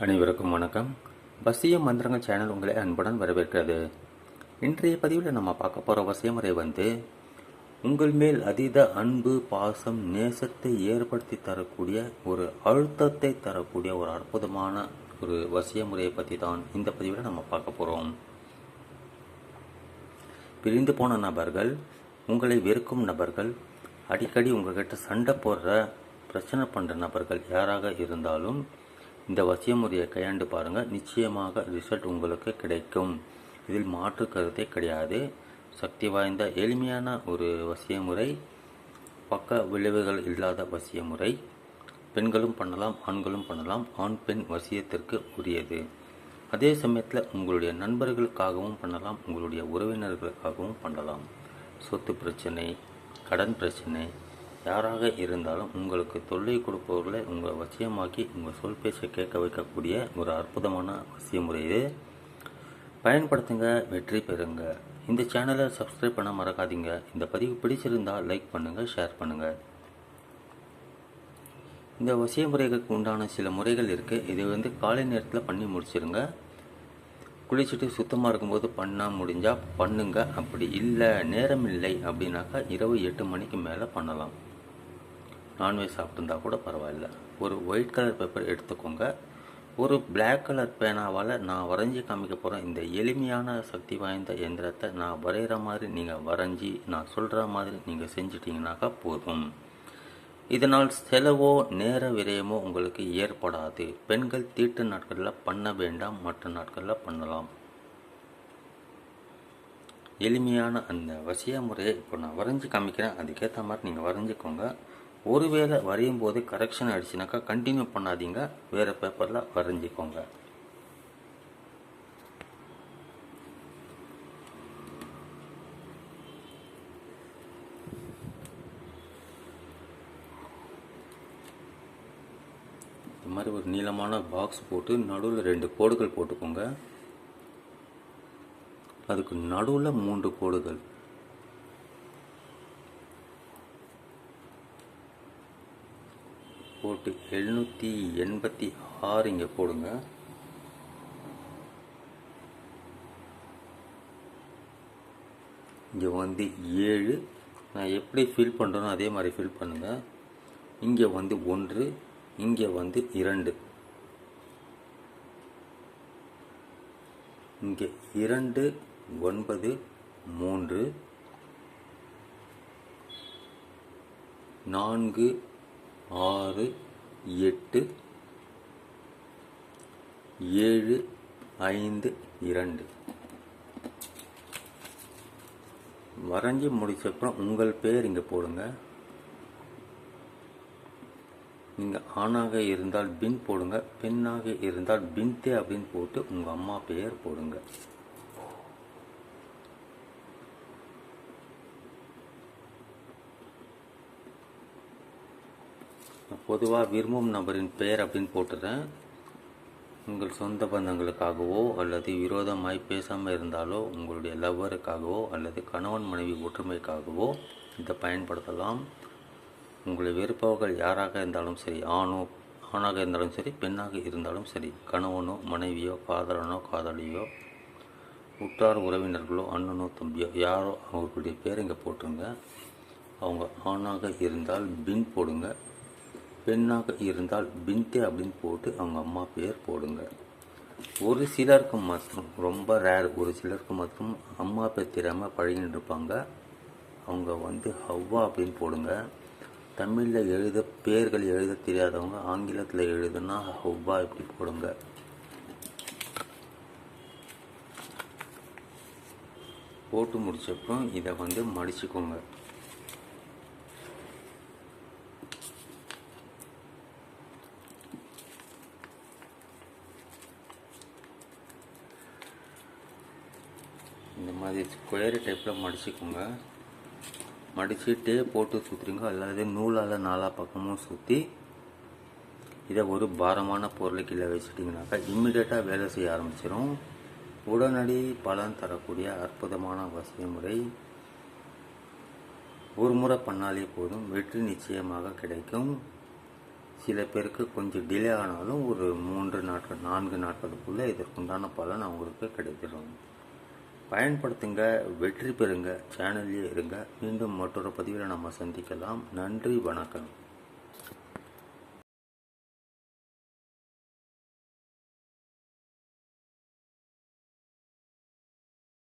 அனைவருக்கும் வணக்கம். வசிய மந்திரங்கள் சேனல் உங்களை அன்புடன் வரவேற்கிறது. இன்றைய பதிவில் நம்ம பார்க்க போகிற வசிய முறை உங்கள் மேல் அதீத அன்பு, பாசம், நேசத்தை ஏற்படுத்தி தரக்கூடிய ஒரு அழுத்தத்தை தரக்கூடிய ஒரு அற்புதமான ஒரு வசிய முறையை பற்றி தான் இந்த பதிவில் நம்ம பார்க்க போகிறோம். பிரிந்து போன நபர்கள், உங்களை வெறுக்கும் நபர்கள், அடிக்கடி உங்கள்கிட்ட சண்டை போடுற பிரச்சனை பண்ணுற நபர்கள் யாராக இருந்தாலும் இந்த வசிய முறையை கையாண்டு பாருங்கள். நிச்சயமாக ரிசல்ட் உங்களுக்கு கிடைக்கும். இதில் மாற்று கருத்தே கிடையாது. சக்தி வாய்ந்த எளிமையான ஒரு வசிய முறை, பக்க விளைவுகள் இல்லாத வசிய முறை. பெண்களும் பண்ணலாம், ஆண்களும் பண்ணலாம். ஆண் பெண் வசியத்திற்கு உரியது. அதே சமயத்தில் உங்களுடைய நண்பர்களுக்காகவும் பண்ணலாம், உங்களுடைய உறவினர்களுக்காகவும் பண்ணலாம். சொத்து பிரச்சனை, கடன் பிரச்சனை, யாராக இருந்தாலும் உங்களுக்கு தொல்லை கொடுப்பவர்களை உங்களை வசியமாக்கி உங்கள் சொல் பேச்சை கேட்க வைக்கக்கூடிய ஒரு அற்புதமான வசிய முறை இது. பயன்படுத்துங்க, வெற்றி பெறுங்க. இந்த சேனலை சப்ஸ்கிரைப் பண்ண மறக்காதீங்க. இந்த பதிவு பிடிச்சிருந்தால் லைக் பண்ணுங்கள், ஷேர் பண்ணுங்கள். இந்த வசிய முறைகளுக்கு உண்டான சில முறைகள் இருக்குது. இது காலை நேரத்தில் பண்ணி முடிச்சிருங்க. குளிச்சுட்டு சுத்தமாக இருக்கும்போது பண்ணால் முடிஞ்சால் பண்ணுங்க. அப்படி இல்லை, நேரம் இல்லை அப்படின்னாக்கா இரவு 8 மணிக்கு மேலே பண்ணலாம். நான்வெஜ் சாப்பிட்டுருந்தா கூட பரவாயில்ல. ஒரு ஒயிட் கலர் பேப்பர் எடுத்துக்கோங்க. ஒரு பிளாக் கலர் பேனாவால் நான் வரைஞ்சி காமிக்க போகிறேன் இந்த எளிமையான சக்தி வாய்ந்த எந்திரத்தை நான் வரைகிற மாதிரி நீங்கள் வரைஞ்சி நான் சொல்கிற மாதிரி நீங்கள் செஞ்சிட்டிங்கனாக்கா போதும். இதனால் செலவோ நேர விரயமோ உங்களுக்கு ஏற்படாது. பெண்கள் தீட்டு நாட்களில் பண்ண வேண்டாம், மற்ற நாட்களில் பண்ணலாம். எளிமையான அந்த வசிய முறையை இப்போ நான் வரைஞ்சி காமிக்கிறேன். அதுக்கேற்ற மாதிரி நீங்கள் வரைஞ்சிக்கோங்க. ஒருவேளை வரையும் போது கரெக்ஷன் ஆகிடுச்சுனாக்கா கண்டினியூ பண்ணாதீங்க, வேறு பேப்பரில் வரைஞ்சிக்கோங்க. இந்த மாதிரி ஒரு நீளமான பாக்ஸ் போட்டு நடுவில் 2 கோடுகள் போட்டுக்கோங்க. அதுக்கு நடுவில் 3 கோடுகள். போட்டு 786 இங்கே போடுங்க. இங்கே 7. நான் எப்படி ஃபில் பண்ணுறேனோ அதே மாதிரி ஃபில் பண்ணுங்கள். இங்கே 1, இங்கே 2, இங்கே 2, 9, 3, 4, 6, 8, 7, 5, 2 வரைஞ்சி முடிச்சப்புறம் உங்கள் பேர் இங்கே போடுங்க. நீங்கள் ஆணாக இருந்தால் பின் போடுங்க, பெண்ணாக இருந்தால் பின்தே அப்படின்னு போட்டு உங்கள் அம்மா பெயர் போடுங்க. பொதுவாக விரும்பும் நபரின் பெயர் அப்படின்னு போட்டுறேன். உங்கள் சொந்த பந்தங்களுக்காகவோ அல்லது விரோதமாய் பேசாமல் இருந்தாலோ உங்களுடைய லவ்வருக்காகவோ அல்லது கணவன் மனைவி ஒற்றுமைக்காகவோ இதை பயன்படுத்தலாம். உங்களை வெறுப்பவர்கள் யாராக இருந்தாலும் சரி, ஆணாக இருந்தாலும் சரி, பெண்ணாக இருந்தாலும் சரி, கணவனோ மனைவியோ காதலனோ காதலியோ உற்றார் உறவினர்களோ அண்ணனோ தம்பியோ யாரோ அவர்களுடைய பேர் இங்கே போட்டுருங்க. அவங்க ஆணாக இருந்தால் பின் போடுங்க, பெண்ணாக இருந்தால் பின்தே அப்படின்னு போட்டு அவங்க அம்மா பேர் போடுங்க. ஒரு சிலருக்கு மட்டும், ரொம்ப ரேர், ஒரு சிலருக்கு மட்டும் அம்மா பேர் தெரியாமல் பழகின்னு இருப்பாங்க. அவங்க ஹவ்வா அப்படின்னு போடுங்க. தமிழில் பேர்கள் எழுத தெரியாதவங்க ஆங்கிலத்தில் எழுதுனா ஹவ்வா இப்படி போடுங்க. போட்டு முடிச்சப்பறம் இதை மடிச்சுக்கோங்க. இந்த மாதிரி ஸ்கொயர் டைப்பில் மடிச்சுக்கோங்க. மடித்து டேப் போட்டு சுற்றுறீங்க, அல்லது நூலால் 4 பக்கமும் சுற்றி இதை ஒரு பாரமான பொருளை கீழே வச்சுட்டிங்கனாக்கா இம்மிடியேட்டாக வேலை செய்ய ஆரம்பிச்சிடும். உடனடி பலன் தரக்கூடிய அற்புதமான வசிய முறை. ஒரு முறை பண்ணாலே போதும், வெற்றி நிச்சயமாக கிடைக்கும். சில பேருக்கு கொஞ்சம் டிலே ஆனாலும் ஒரு 3 நாட்கள் 4 நாட்களுக்குள்ளே இதற்குண்டான பலன் அவங்களுக்கு கிடைத்திடும். பயன்படுத்துங்க, வெற்றி பெறுங்க, சேனல்லே இருங்க. மீண்டும் மற்றொரு பதிவில் நம்ம சந்திக்கலாம். நன்றி, வணக்கம்.